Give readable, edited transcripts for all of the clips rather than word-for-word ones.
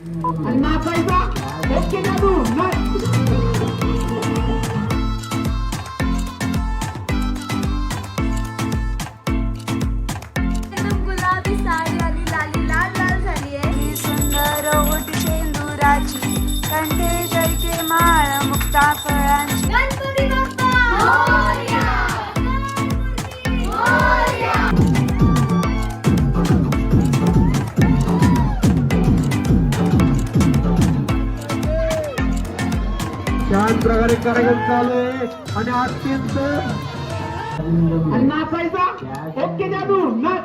आणि नाचायचा ओके जादू एकदम गुलाबी साडी आणि लाली लाल लाल झाली आहे ही सुंदर ओटी शेंदुराची कंठे जयचे माळ मुक्ता फळांची गणपती बाप्पा मोरया मोरया छान प्रकारे कार्यक्रम चालू आहे आणि अत्यंत आणि नाचायचा ओके जादू नाच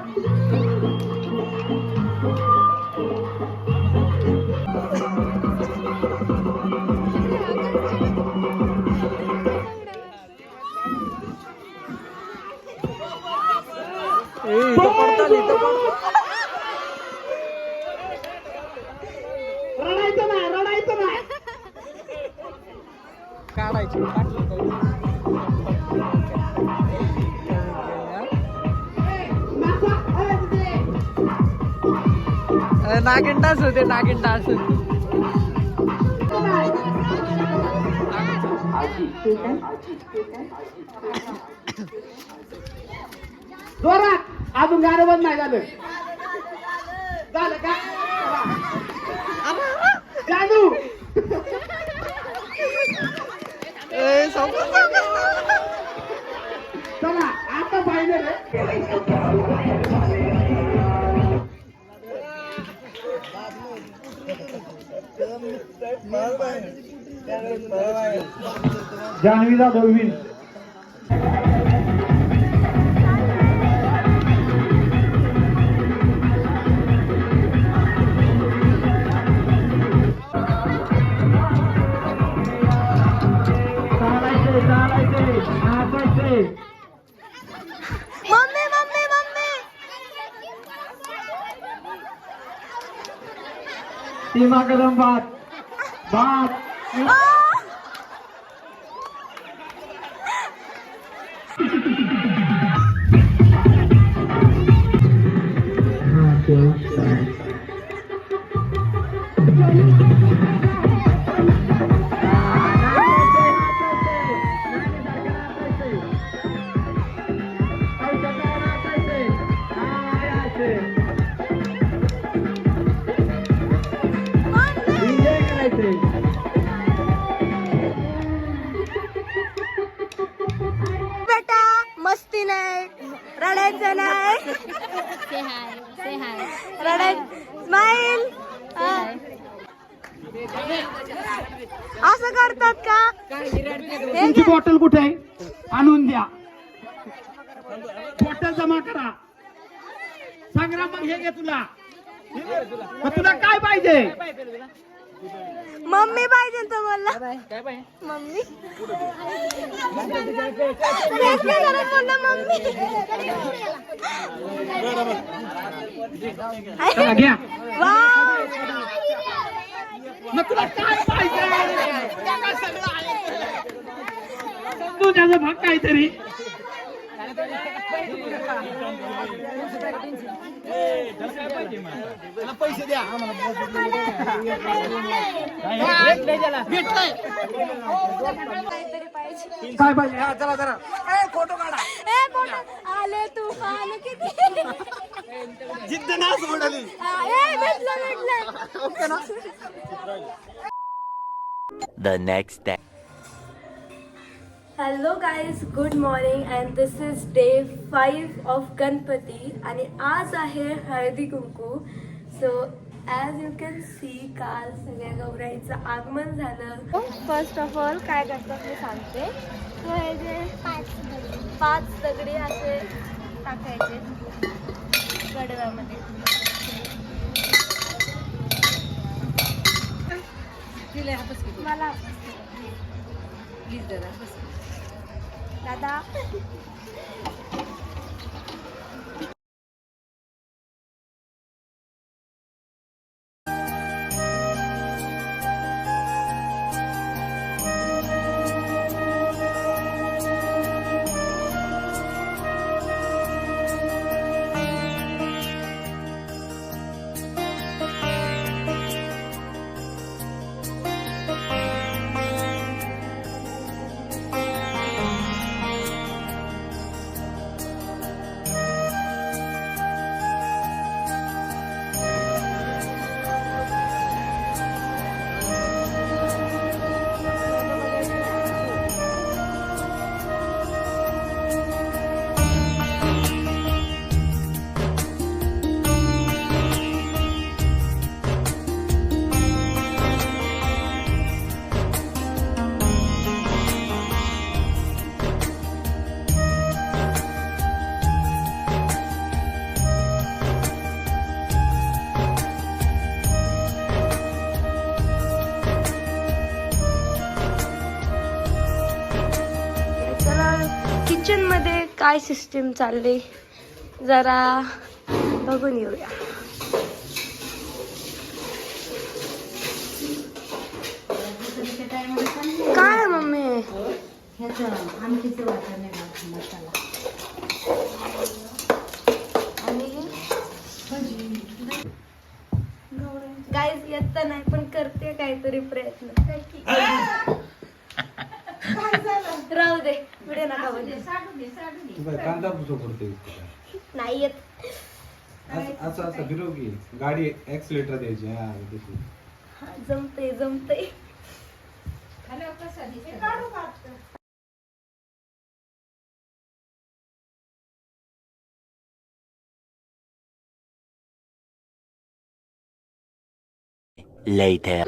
रडायचं नाही रडायचं नाही काढायची नागिन डान्स होते नागिन डान्स जोरात अजून गाणं बंद नाही झालं झालं का जादू चला आता पाहिजे जान्हवी जाधव विन mummy mummy mummy Seema Kadam बात बात बेटा मस्ती नाही रडायचं नाही रडायचं स्माईल असं करतात का तुमची बॉटल कुठे आहे आणून द्या बॉटल जमा करा संग्राम मग हे घे तुला मग तुला काय पाहिजे मम्मी पाहिजे तुम्हाला मम्मी मम्मी चला घ्या वाव मग तुला काय पाहिजे तू त्याचा भाग काहीतरी पैसे द्या काय पाहिजे चला जरा फोटो काढा आले तुफान किती जिद्द ना सोडली भेटलं The next day. Hello guys good morning and this is day 5 of Ganpati आणि आज आहे Haldi Kunku. So as you can see काल सगळ्या गौराईचं आगमन झालं. फर्स्ट ऑफ ऑल काय करतात मी सांगते. सो हे जे 5 दगडी असे टाकायचे गडव्यामध्ये. मला प्लीज दादा काय सिस्टीम चालली जरा बघून येऊया. काय मम्मी गाईज येत नाही पण करते काहीतरी प्रयत्न. राहू दे पुढे नका कांदा पुसो पडते नाही येत. असं असं फिरव की गाडी ऍक्सिलेटर द्यायची. जमते जमते. Later.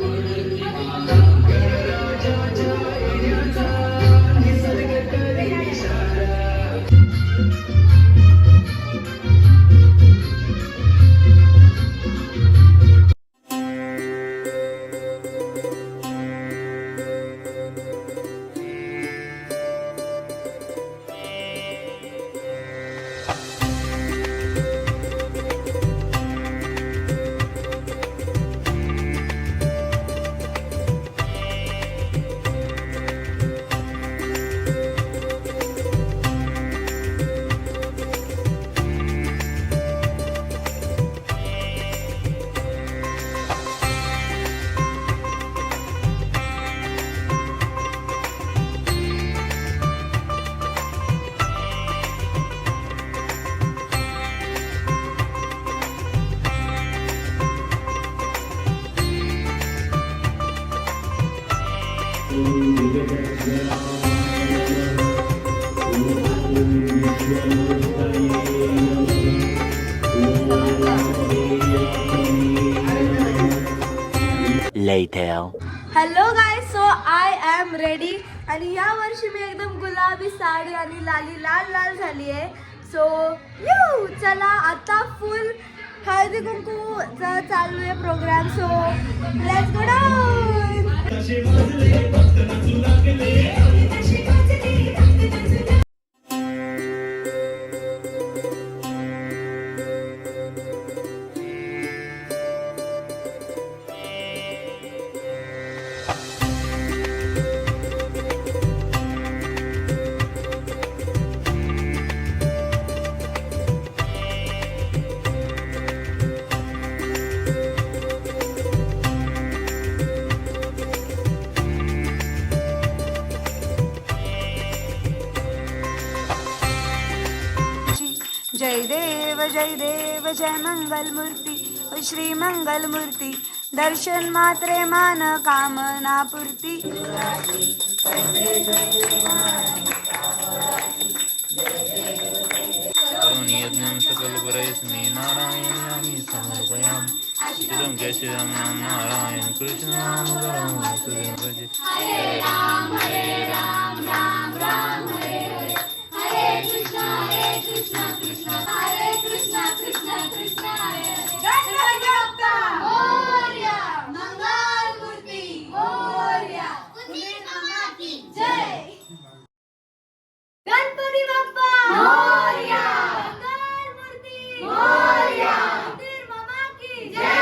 Later. Hello guy, so I am ready. आणि या वर्षी मी एकदम गुलाबी साडी आणि लाली लाल लाल झाली आहे. सो यू चला आता फुल हळदी कुंकूचा चालू आहे program. So let's go down. जय देव जय मंगल मूर्ती श्री मंगल मूर्ती. दर्शन मात्रे मान कामना पूर्ती. यज्ञं सकलपरस्मै नारायणामि समर्पयामि. श्रीराम जय श्रीराम नाम नारायण कृष्ण नाम भजे. हरे राम राम राम हरे हरे. हरे कृष्णा कृष्णा हरे कृष्णा कृष्णा कृष्णा हरे हरे. गणपती बाप्पा मोरया. मंगल मूर्ती मोरया. कुटीर मामा की जय. गणपती बाप्पा मोरया. मंगल मूर्ती मोरया. कुटीर मामा की जय.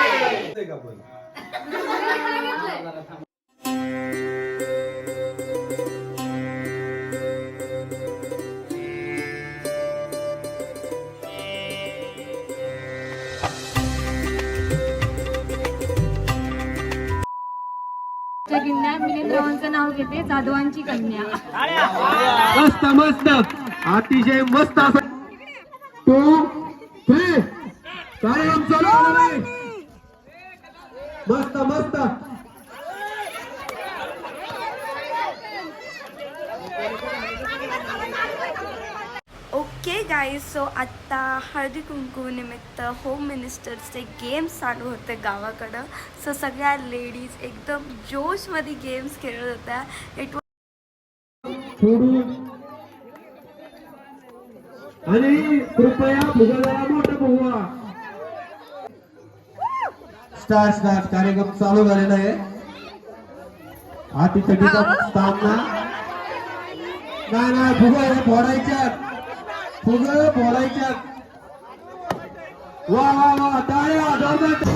मिलिंदरावांचं नाव घेते. जाधवांची कन्या. मस्त मस्त अतिशय मस्त असं तो काय आमचं मस्त मस्त. ओके गाईज, सो आत्ता हळदी कुंकू निमित्त होम मिनिस्टर्सचे गेम्स चालू होते गावाकडं. सो सगळ्या लेडीज एकदम जोशमध्ये गेम्स खेळत होत्या. इट आणि कृपया भुगला मोठा भुगवा. स्टार्ट कार्यक्रम चालू झालेला आहे. अतिथीचा सामना नाही फुगा फोडायच्या. सगळं बोलायच्या. वा वा वा टाळ्या जोरदार.